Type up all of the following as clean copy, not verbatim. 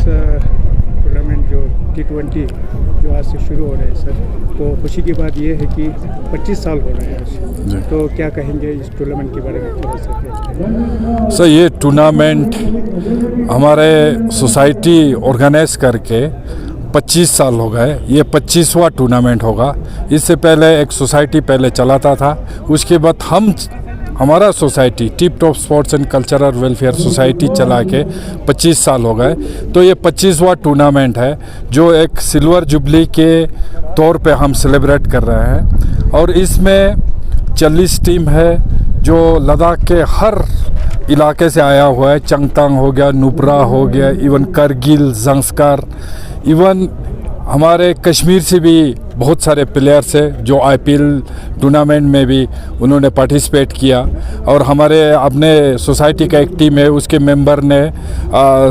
Tournament जो T20 जो आज से शुरू हो रहे हैं सर, तो खुशी की बात ये है कि 25 साल हो रहे हैं आज, तो क्या कहेंगे इस टूर्नामेंट के बारे में थोड़ा सा? सर ये टूर्नामेंट हमारे सोसाइटी ऑर्गेनाइज करके 25 साल हो गए। ये 25वां टूर्नामेंट होगा। इससे पहले एक सोसाइटी पहले चलाता था, उसके बाद हमारा society tip top sports and cultural welfare society चला के 25 साल हो गए। तो ये 25वां टूर्नामेंट है जो एक सिल्वर जुबली के तौर पे हम सेलिब्रेट कर रहे हैं। और इसमें 40 टीम है जो लद्दाख के हर इलाके से आया हुआ है। चंगतांग हो गया, नुब्रा हो गया, इवन करगिल, जंस्कार, इवन हमारे कश्मीर से भी बहुत सारे प्लेयर्स हैं जो IPL टूर्नामेंट में भी उन्होंने पार्टिसिपेट किया। और हमारे अपने सोसाइटी का एक टीम है, उसके मेंबर ने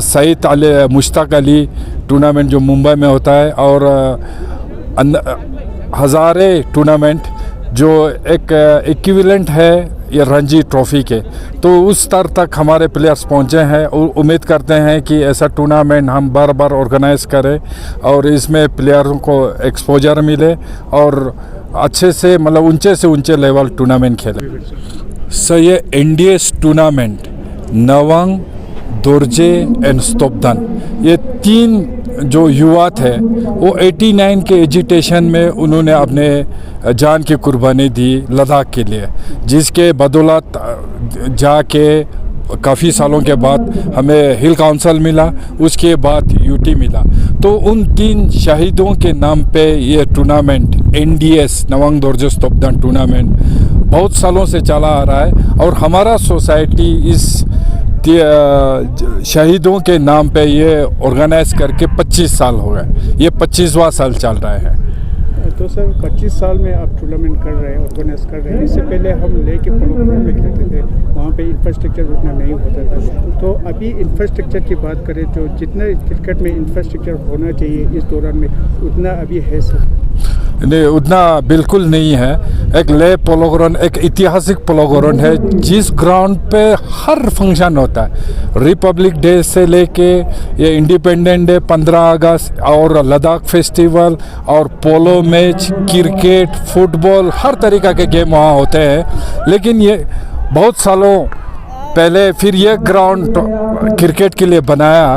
सईद अली मुश्ताक अली टूर्नामेंट जो मुंबई में होता है, और हज़ारे टूर्नामेंट जो एक इक्विवेलेंट है ये रणजी ट्रॉफ़ी के, तो उस स्तर तक हमारे प्लेयर्स पहुंचे हैं। और उम्मीद करते हैं कि ऐसा टूर्नामेंट हम बार बार ऑर्गेनाइज करें और इसमें प्लेयरों को एक्सपोजर मिले और अच्छे से मतलब ऊंचे से ऊंचे लेवल टूर्नामेंट खेले। सर ये NDS tournament Nawang, Dorje and Stopdan, ये 3 जो युवा थे वो 89 के एजिटेशन में उन्होंने अपने जान की कुर्बानी दी लद्दाख के लिए, जिसके बदौलत जाके काफ़ी सालों के बाद हमें हिल काउंसिल मिला, उसके बाद UT मिला। तो उन 3 शहीदों के नाम पे ये tournament NDS Nawang, Dorje, Stopdan tournament बहुत सालों से चला आ रहा है। और हमारा सोसाइटी इस शहीदों के नाम पे ये ऑर्गेनाइज करके 25 साल हो गए। ये 25वां साल चल रहा है। तो सर 25 साल में आप टूर्नामेंट कर रहे हैं, ऑर्गेनाइज कर रहे हैं। इससे पहले हम लेके पोलोग्राउंड में खेलते थे, वहाँ पे इंफ्रास्ट्रक्चर उतना नहीं होता था। तो अभी इंफ्रास्ट्रक्चर की बात करें तो जितना क्रिकेट में इंफ्रास्ट्रक्चर होना चाहिए इस दौरान में उतना अभी है सर? नहीं, उतना बिल्कुल नहीं है। एक ले पोलोग्राउंड एक ऐतिहासिक पोलोग्राउंड है जिस ग्राउंड पे हर फंक्शन होता है। रिपब्लिक डे से लेके ये इंडिपेंडेंट डे, 15 अगस्त और लद्दाख फेस्टिवल और पोलो मैच, क्रिकेट, फुटबॉल, हर तरीक़ा के गेम वहाँ होते हैं। लेकिन ये बहुत सालों पहले फिर ये ग्राउंड क्रिकेट के लिए बनाया।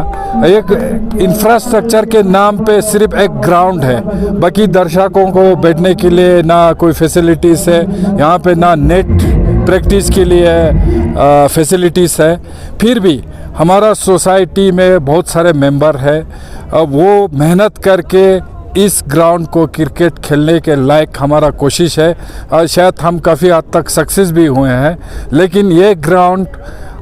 एक इंफ्रास्ट्रक्चर के नाम पे सिर्फ एक ग्राउंड है, बाकी दर्शकों को बैठने के लिए ना कोई फैसिलिटीज़ है यहाँ पे, ना नेट प्रैक्टिस के लिए फैसिलिटीज़ है। फिर भी हमारा सोसाइटी में बहुत सारे मेंबर है, वो मेहनत करके इस ग्राउंड को क्रिकेट खेलने के लायक हमारा कोशिश है। और शायद हम काफ़ी हद तक सक्सेस भी हुए हैं। लेकिन ये ग्राउंड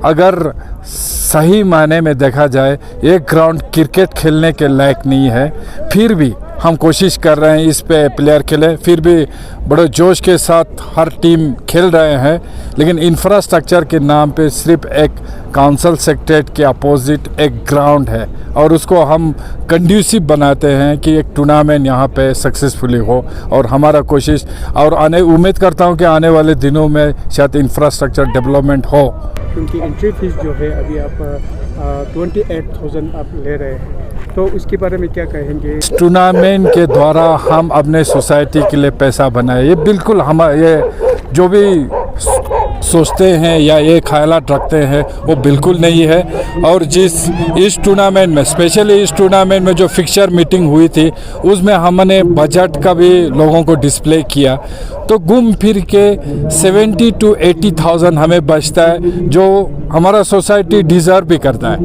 अगर सही मायने में देखा जाए ये ग्राउंड क्रिकेट खेलने के लायक नहीं है। फिर भी हम कोशिश कर रहे हैं इस पे प्लेयर खेले, फिर भी बड़े जोश के साथ हर टीम खेल रहे हैं। लेकिन इंफ्रास्ट्रक्चर के नाम पे सिर्फ एक काउंसिल सेक्रेटरीट के अपोजिट एक ग्राउंड है और उसको हम कंड्यूसिव बनाते हैं कि एक टूर्नामेंट यहाँ पे सक्सेसफुली हो। और हमारा कोशिश और उम्मीद करता हूँ कि आने वाले दिनों में शायद इंफ्रास्ट्रक्चर डेवलपमेंट हो। क्योंकि एंट्री फीस जो है अभी आप 28,000 आप ले रहे हैं, तो उसके बारे में क्या कहेंगे? टूर्नामेंट के द्वारा हम अपने सोसाइटी के लिए पैसा बनाए, ये बिल्कुल हम ये जो भी सोचते हैं या ये ख्यालात रखते हैं वो बिल्कुल नहीं है। और इस टूर्नामेंट में स्पेशली इस टूर्नामेंट में जो फिक्सचर मीटिंग हुई थी उसमें हमने बजट का भी लोगों को डिस्प्ले किया, तो घूम फिर के 70 to 80,000 हमें बचता है जो हमारा सोसाइटी डिज़र्व भी करता है।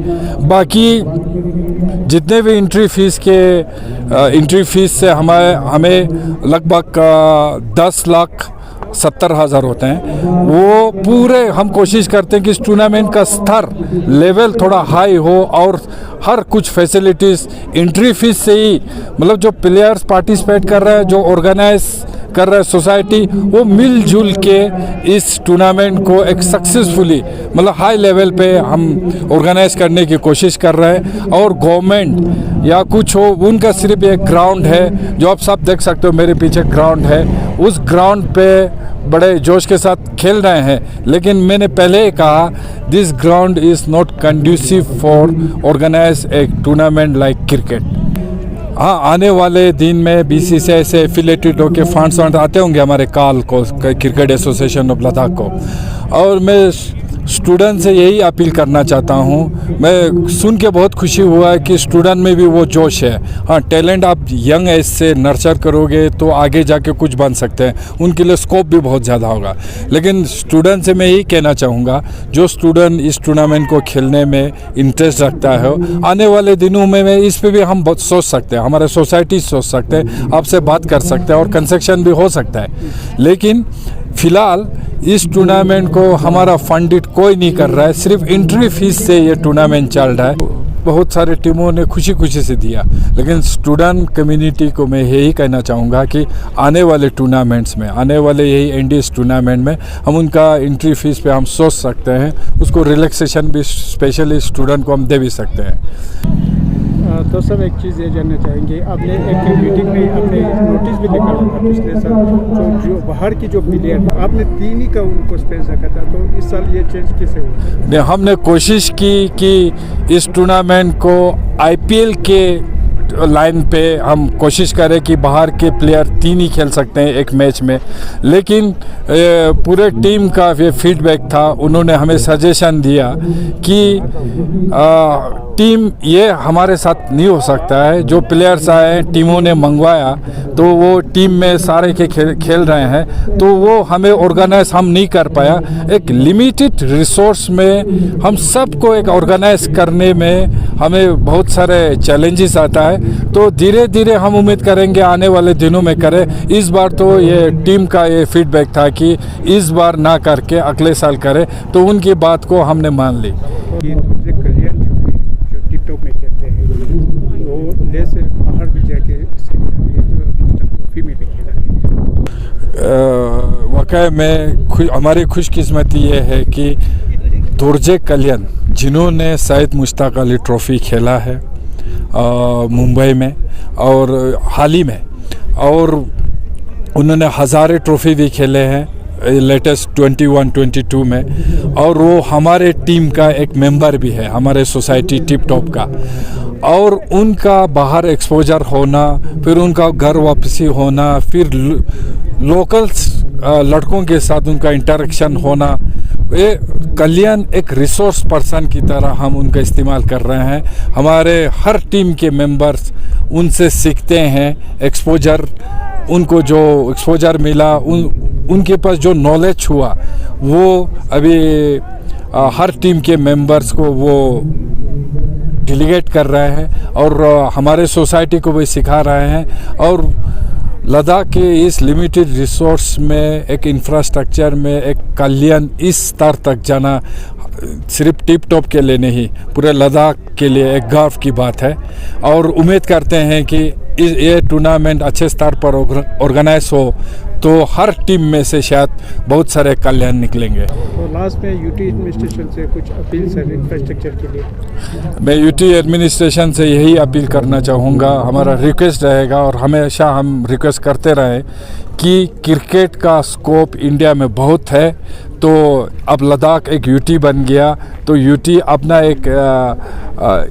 बाकी जितने भी एंट्री फीस से हमें लगभग 10,70,000 होते हैं। वो पूरे हम कोशिश करते हैं कि इस टूर्नामेंट का स्तर लेवल थोड़ा हाई हो और हर कुछ फैसिलिटीज़ एंट्री फीस से ही मतलब जो प्लेयर्स पार्टिसिपेट कर रहे हैं, जो ऑर्गेनाइज कर रहे हैं सोसाइटी, वो मिलजुल के इस टूर्नामेंट को एक सक्सेसफुली मतलब हाई लेवल पे हम ऑर्गेनाइज करने की कोशिश कर रहे हैं। और गवर्नमेंट या कुछ हो, उनका सिर्फ एक ग्राउंड है जो आप सब देख सकते हो, मेरे पीछे ग्राउंड है, उस ग्राउंड पे बड़े जोश के साथ खेल रहे हैं, लेकिन मैंने पहले ही कहा this ground is not conducive for organize a tournament like cricket. हाँ, आने वाले दिन में बीसीसीआई से एफिलेटेड होकर फंड्स आते होंगे हमारे काल को, क्रिकेट एसोसिएशन ऑफ लद्दाख को, और मैं स्टूडेंट से यही अपील करना चाहता हूँ। मैं सुन के बहुत खुशी हुआ है कि स्टूडेंट में भी वो जोश है। हाँ, टैलेंट आप यंग एज से नर्चर करोगे तो आगे जाके कुछ बन सकते हैं, उनके लिए स्कोप भी बहुत ज़्यादा होगा। लेकिन स्टूडेंट से मैं यही कहना चाहूँगा, जो स्टूडेंट इस टूर्नामेंट को खेलने में इंटरेस्ट रखता है, आने वाले दिनों में इस पर भी हम बहुत सोच सकते हैं, हमारे सोसाइटी सोच सकते हैं, आपसे बात कर सकते हैं और कंसेक्शन भी हो सकता है। लेकिन फ़िलहाल इस टूर्नामेंट को हमारा फंडिड कोई नहीं कर रहा है, सिर्फ एंट्री फीस से ये टूर्नामेंट चल रहा है। बहुत सारे टीमों ने खुशी खुशी से दिया, लेकिन स्टूडेंट कम्युनिटी को मैं यही कहना चाहूँगा कि आने वाले टूर्नामेंट्स में, आने वाले यही एनडीएस टूर्नामेंट में हम उनका एंट्री फीस पे हम सोच सकते हैं, उसको रिलैक्सेशन भी स्पेशली स्टूडेंट को हम दे भी सकते हैं। तो सब एक चीज़ ये जानना चाहेंगे, आपने एक मीटिंग में आपने नोटिस भी निकाला था पिछले साल, जो बाहर की जो प्लेयर आपने 3 ही का उनको स्पेस रखा था, तो इस साल ये चेंज कैसे हुआ? हमने कोशिश की कि इस टूर्नामेंट को आईपीएल के लाइन पे हम कोशिश करें कि बाहर के प्लेयर 3 ही खेल सकते हैं एक मैच में, लेकिन पूरे टीम का ये फीडबैक था। उन्होंने हमें सजेशन दिया कि टीम ये हमारे साथ नहीं हो सकता है, जो प्लेयर्स आए टीमों ने मंगवाया तो वो टीम में सारे के खेल रहे हैं, तो वो हमें ऑर्गेनाइज हम नहीं कर पाया। एक लिमिटेड रिसोर्स में हम सबको एक ऑर्गेनाइज करने में हमें बहुत सारे चैलेंजेस आता है, तो धीरे धीरे हम उम्मीद करेंगे आने वाले दिनों में करें। इस बार तो ये टीम का ये फीडबैक था कि इस बार ना करके अगले साल करें, तो उनकी बात को हमने मान ली। कल्याण जो टिप टॉप में खेलते हैं, वो ले से बाहर भी जाके ट्रॉफी में भी खेला है। वाकई में हमारी खुशकिस्मती ये है कि दुर्जे कल्याण, जिन्होंने सैयद मुश्ताक अली ट्रॉफ़ी खेला है मुंबई में और हाल ही में, और उन्होंने हज़ारे ट्रॉफ़ी भी खेले हैं लेटेस्ट 21-22 में, और वो हमारे टीम का एक मेंबर भी है, हमारे सोसाइटी टिप टॉप का। और उनका बाहर एक्सपोजर होना, फिर उनका घर वापसी होना, फिर लोकल्स लड़कों के साथ उनका इंटरेक्शन होना, ये कल्याण एक रिसोर्स पर्सन की तरह हम उनका इस्तेमाल कर रहे हैं। हमारे हर टीम के मेंबर्स उनसे सीखते हैं, एक्सपोजर, उनको जो एक्सपोजर मिला, उनके पास जो नॉलेज हुआ वो अभी हर टीम के मेंबर्स को वो डेलीगेट कर रहे हैं और हमारे सोसाइटी को भी सिखा रहे हैं। और लद्दाख के इस लिमिटेड रिसोर्स में एक इंफ्रास्ट्रक्चर में एक कल्याण इस स्तर तक जाना सिर्फ टिप टॉप के लिए नहीं, पूरे लद्दाख के लिए एक गर्व की बात है। और उम्मीद करते हैं कि ये टूर्नामेंट अच्छे स्तर पर ऑर्गेनाइज हो तो हर टीम में से शायद बहुत सारे कल्याण निकलेंगे। तो लास्ट में यूटी एडमिनिस्ट्रेशन से कुछ अपील सर इंफ्रास्ट्रक्चर के लिए? मैं यूटी एडमिनिस्ट्रेशन से यही अपील करना चाहूँगा, हमारा रिक्वेस्ट रहेगा और हमेशा हम रिक्वेस्ट करते रहें कि क्रिकेट का स्कोप इंडिया में बहुत है, तो अब लद्दाख एक यूटी बन गया, तो यूटी अपना एक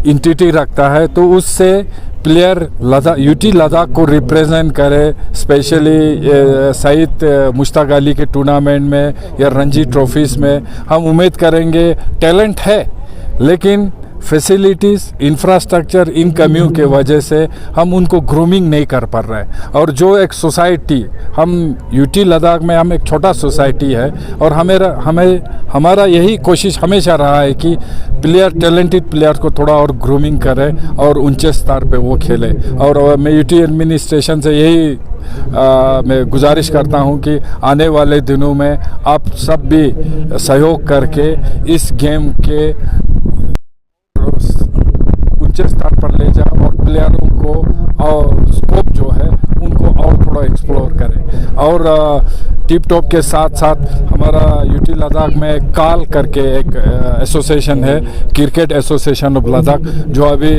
एंटिटी रखता है, तो उससे प्लेयर यूटी लद्दाख को रिप्रेजेंट करे, स्पेशली सैयद मुश्ताक अली के टूर्नामेंट में या रणजी ट्रॉफीज़ में। हम उम्मीद करेंगे, टैलेंट है लेकिन फैसिलिटीज़, इंफ्रास्ट्रक्चर, इन कमियों के वजह से हम उनको ग्रूमिंग नहीं कर पा रहे हैं। और जो एक सोसाइटी, हम यूटी लद्दाख में हम एक छोटा सोसाइटी है और हमारा यही कोशिश हमेशा रहा है कि प्लेयर, टैलेंटेड प्लेयर को थोड़ा और ग्रूमिंग करें और ऊंचे स्तर पे वो खेले। और मैं यूटी एडमिनिस्ट्रेशन से यही मैं गुजारिश करता हूं कि आने वाले दिनों में आप सब भी सहयोग करके इस गेम के ऊंचे स्तर पर ले जाओ और प्लेयरों को और स्कोप जो है उनको और थोड़ा एक्सप्लोर करें। और टिप टॉप के साथ साथ हमारा यूटी लद्दाख में काल करके एक एसोसिएशन है, क्रिकेट एसोसिएशन ऑफ लद्दाख, जो अभी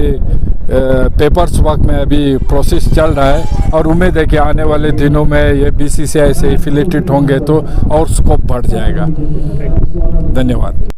पेपर्स वर्क में अभी प्रोसेस चल रहा है और उम्मीद है कि आने वाले दिनों में ये BCCI से एफिलेटेड होंगे तो और स्कोप बढ़ जाएगा। धन्यवाद।